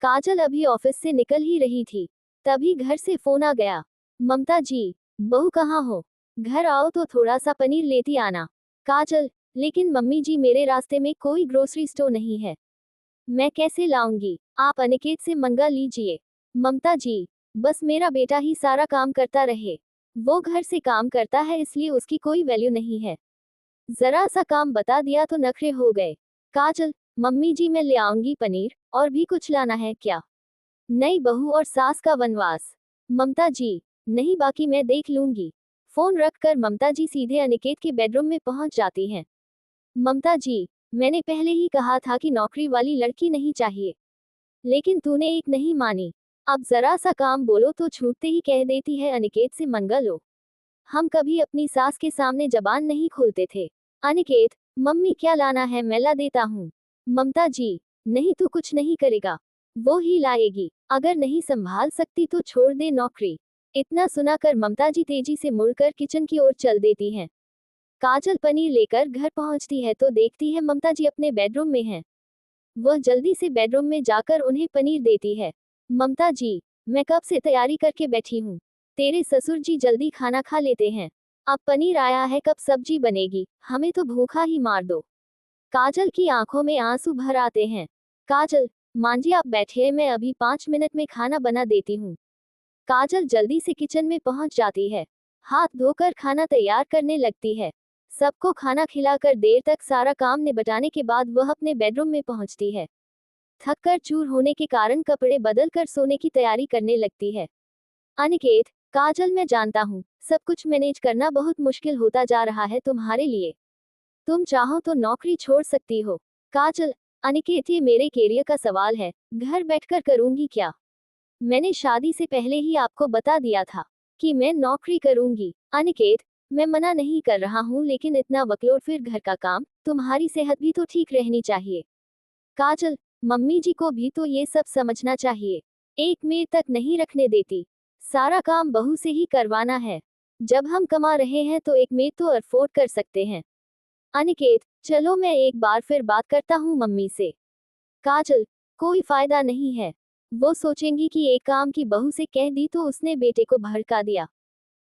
काजल अभी ऑफिस से निकल ही रही थी, तभी घर से फोन आ गया। ममता जी, बहू कहाँ हो? घर आओ तो थोड़ा सा पनीर लेती आना। काजल, लेकिन मम्मी जी मेरे रास्ते में कोई ग्रोसरी स्टोर नहीं है, मैं कैसे लाऊंगी? आप अनिकेत से मंगा लीजिए। ममता जी, बस मेरा बेटा ही सारा काम करता रहे, वो घर से काम करता है इसलिए उसकी कोई वैल्यू नहीं है। जरा सा काम बता दिया तो नखरे हो गए। काजल, मम्मी जी मैं ले आऊंगी पनीर, और भी कुछ लाना है क्या? नई बहू और सास का वनवास। ममता जी, नहीं बाकी मैं देख लूंगी। फोन रखकर ममता जी सीधे अनिकेत के बेडरूम में पहुंच जाती हैं। ममता जी, मैंने पहले ही कहा था कि नौकरी वाली लड़की नहीं चाहिए, लेकिन तूने एक नहीं मानी। अब जरा सा काम बोलो तो छूटते ही कह देती है अनिकेत से मंगा लो। हम कभी अपनी सास के सामने जबान नहीं खोलते थे। अनिकेत, मम्मी क्या लाना है मैं ला देता हूँ। ममता जी, नहीं तू कुछ नहीं करेगा, वो ही लाएगी। अगर नहीं संभाल सकती तो छोड़ दे नौकरी। इतना सुनाकर ममता जी तेजी से मुड़कर किचन की ओर चल देती हैं। काजल पनीर लेकर घर पहुंचती है तो देखती है ममता जी अपने बेडरूम में हैं। वह जल्दी से बेडरूम में जाकर उन्हें पनीर देती है। ममता जी, मैं कब से तैयारी करके बैठी हूँ, तेरे ससुर जी जल्दी खाना खा लेते हैं, अब पनीर आया है कब सब्जी बनेगी, हमें तो भूखा ही मार दो। काजल की आंखों में आंसू भर आते हैं। काजल, मांझी आप बैठिए मैं अभी 5 मिनट में खाना बना देती हूँ। काजल जल्दी से किचन में पहुंच जाती है, हाथ धोकर खाना तैयार करने लगती है। सबको खाना खिलाकर देर तक सारा काम निपटाने के बाद वह अपने बेडरूम में पहुंचती है। थककर चूर होने के कारण कपड़े बदलकर सोने की तैयारी करने लगती है। अनिकेत, काजल मैं जानता हूँ, सब कुछ मैनेज करना बहुत मुश्किल होता जा रहा है तुम्हारे लिए, तुम चाहो तो नौकरी छोड़ सकती हो। काजल, अनिकेत ये मेरे कैरियर का सवाल है, घर बैठकर करूंगी क्या? मैंने शादी से पहले ही आपको बता दिया था कि मैं नौकरी करूंगी। अनिकेत, मैं मना नहीं कर रहा हूँ लेकिन इतना वर्कलोड फिर घर का काम, तुम्हारी सेहत भी तो ठीक रहनी चाहिए। काजल, मम्मी जी को भी तो ये सब समझना चाहिए, एक मेड तक नहीं रखने देती, सारा काम बहू से ही करवाना है। जब हम कमा रहे हैं तो एक मेड तो अफोर्ड कर सकते हैं। अनिकेत, चलो मैं एक बार फिर बात करता हूँ मम्मी से। काजल, कोई फायदा नहीं है, वो सोचेंगी कि एक काम की बहू से कह दी तो उसने बेटे को भड़का दिया।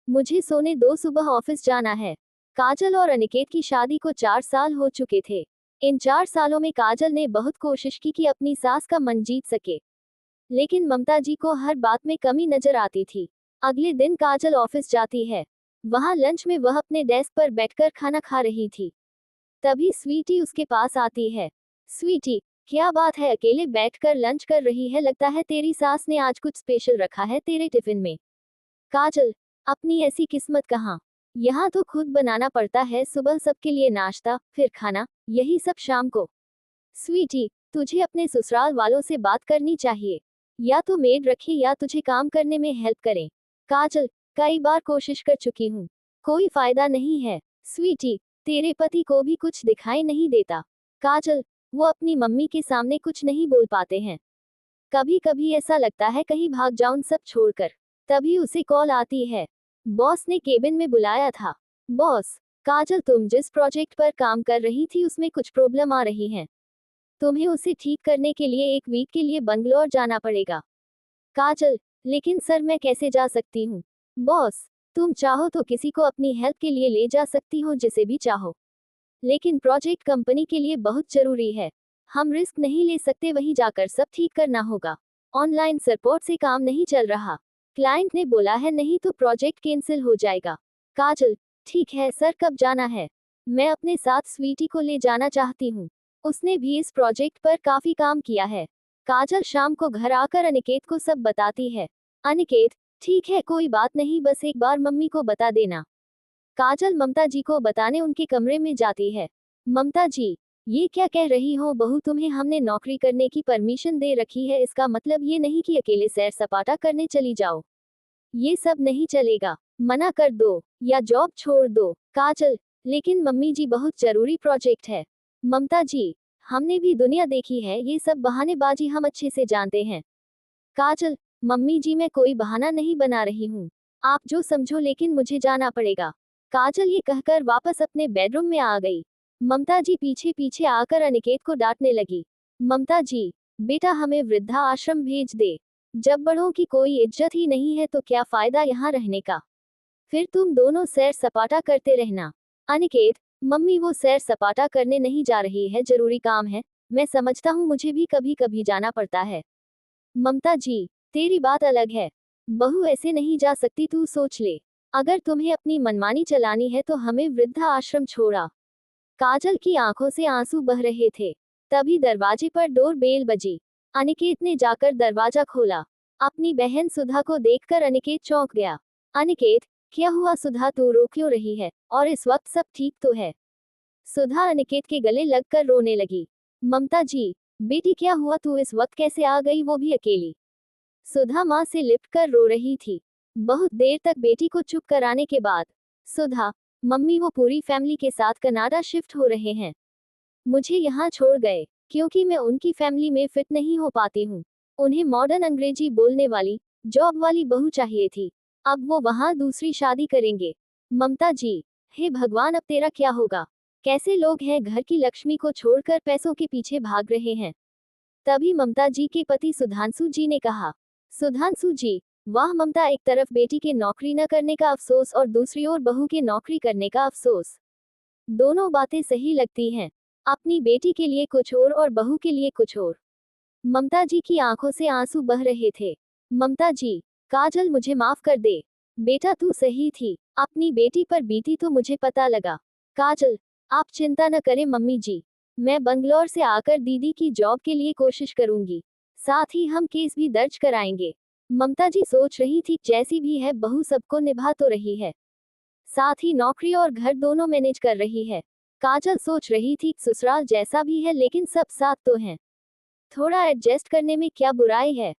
मुझे सोने दो, सुबह ऑफिस जाना है। काजल और अनिकेत की शादी को 4 साल हो चुके थे। इन 4 सालों में काजल ने बहुत कोशिश की कि अपनी सास का मन जीत सके, लेकिन ममता जी को हर बात में कमी नजर आती थी। अगले दिन काजल ऑफिस जाती है, वहां लंच में वह अपने डेस्क पर बैठकर खाना खा रही थी। तभी स्वीटी उसके पास आती है। स्वीटी, क्या बात है अकेले बैठकर लंच कर रही है, लगता है तेरी सास ने आज कुछ स्पेशल रखा है तेरे टिफिन में। काजल, अपनी ऐसी किस्मत कहाँ, यहाँ तो खुद बनाना पड़ता है, सुबह सबके लिए नाश्ता, फिर खाना, यही सब शाम को। स्वीटी, तुझे अपने ससुराल वालों से बात करनी चाहिए, या तो मेड रखे या तुझे काम करने में हेल्प करें। काजल, कई बार कोशिश कर चुकी हूँ, कोई फायदा नहीं है। स्वीटी, तेरे पति को भी कुछ दिखाई नहीं देता। काजल, वो अपनी मम्मी के सामने कुछ नहीं बोल पाते हैं, कभी कभी ऐसा लगता है कहीं भाग जाऊं सब छोड़कर। तभी उसे कॉल आती है, बॉस ने केबिन में बुलाया था। बॉस, काजल तुम जिस प्रोजेक्ट पर काम कर रही थी उसमें कुछ प्रॉब्लम आ रही है, तुम्हें उसे ठीक करने के लिए एक वीक के लिए बंगलौर जाना पड़ेगा। काजल, लेकिन सर मैं कैसे जा सकती हूँ? बॉस, तुम चाहो तो किसी को अपनी हेल्प के लिए ले जा सकती हो, जिसे भी चाहो, लेकिन प्रोजेक्ट कंपनी के लिए बहुत जरूरी है, हम रिस्क नहीं ले सकते, वहीं जाकर सब ठीक करना होगा। ऑनलाइन सपोर्ट से काम नहीं चल रहा, क्लाइंट ने बोला है नहीं तो प्रोजेक्ट कैंसिल हो जाएगा। काजल, ठीक है सर, कब जाना है? मैं अपने साथ स्वीटी को ले जाना चाहती हूँ, उसने भी इस प्रोजेक्ट पर काफी काम किया है। काजल शाम को घर आकर अनिकेत को सब बताती है। अनिकेत, ठीक है कोई बात नहीं, बस एक बार मम्मी को बता देना। काजल ममता जी को बताने उनके कमरे में जाती है। ममता जी, ये क्या कह रही हो बहू, तुम्हें हमने नौकरी करने की परमिशन दे रखी है, इसका मतलब ये नहीं कि अकेले सैर सपाटा करने चली जाओ, ये सब नहीं चलेगा, मना कर दो या जॉब छोड़ दो। काजल, लेकिन मम्मी जी बहुत जरूरी प्रोजेक्ट है। ममता जी, हमने भी दुनिया देखी है, ये सब बहानेबाजी हम अच्छे से जानते हैं। काजल, मम्मी जी मैं कोई बहाना नहीं बना रही हूँ, आप जो समझो, लेकिन मुझे जाना पड़ेगा। काजल ये कहकर वापस अपने बेडरूम में आ गई। ममता जी पीछे पीछे आकर अनिकेत को डांटने लगी। ममता जी, बेटा हमें वृद्धा आश्रम भेज दे। जब बड़ों की कोई इज्जत ही नहीं है तो क्या फायदा यहाँ रहने का। फिर तुम दोनों सैर सपाटा करते रहना। अनिकेत, मम्मी वो सैर सपाटा करने नहीं जा रही है, जरूरी काम है। मैं समझता हूँ, मुझे भी कभी कभी जाना पड़ता है। ममता जी, तेरी बात अलग है। बहू ऐसे नहीं जा सकती, तू सोच ले। अगर तुम्हें अपनी मनमानी चलानी है तो हमें वृद्धा आश्रम छोड़ा। काजल की आंखों से आंसू बह रहे थे। तभी दरवाजे पर डोर बेल बजी। अनिकेत ने जाकर दरवाजा खोला। अपनी बहन सुधा को देखकर अनिकेत चौंक गया। अनिकेत, क्या हुआ सुधा, तू रो क्यों रही है, और इस वक्त सब ठीक तो है। सुधा अनिकेत के गले लगकर रोने लगी। ममता जी, बेटी क्या हुआ, तू इस वक्त कैसे आ गई, वो भी अकेली। सुधा माँ से लिपटकर रो रही थी। बहुत देर तक बेटी को चुप कराने के बाद, सुधा, मम्मी वो पूरी फैमिली के साथ कनाडा शिफ्ट हो रहे हैं। मुझे यहाँ छोड़ गए, क्योंकि मैं उनकी फैमिली में फिट नहीं हो पाती हूँ। उन्हें मॉडर्न अंग्रेजी बोलने वाली, जॉब वाली बहू चाहिए थी। अब वो वहाँ दूसरी शादी करेंगे। ममता जी, हे भगवान, अब तेरा क्या होगा। कैसे लोग हैं, घर की लक्ष्मी को छोड़कर पैसों के पीछे भाग रहे हैं। तभी ममता जी के पति सुधांशु जी ने कहा। सुधांशु जी, वाह ममता, एक तरफ बेटी के नौकरी न करने का अफसोस और दूसरी ओर बहू के नौकरी करने का अफसोस। दोनों बातें सही लगती हैं। अपनी बेटी के लिए कुछ और बहू के लिए कुछ और। ममता जी की आंखों से आंसू बह रहे थे। ममता जी, काजल मुझे माफ कर दे। बेटा तू सही थी, अपनी बेटी पर बीती तो मुझे पता लगा। काजल, आप चिंता न करें मम्मी जी। मैं बंगलौर से आकर दीदी की जॉब के लिए कोशिश करूंगी। साथ ही हम केस भी दर्ज कराएंगे। ममता जी सोच रही थी, जैसी भी है बहू सबको निभा तो रही है, साथ ही नौकरी और घर दोनों मैनेज कर रही है। काजल सोच रही थी, ससुराल जैसा भी है लेकिन सब साथ तो हैं, थोड़ा एडजस्ट करने में क्या बुराई है।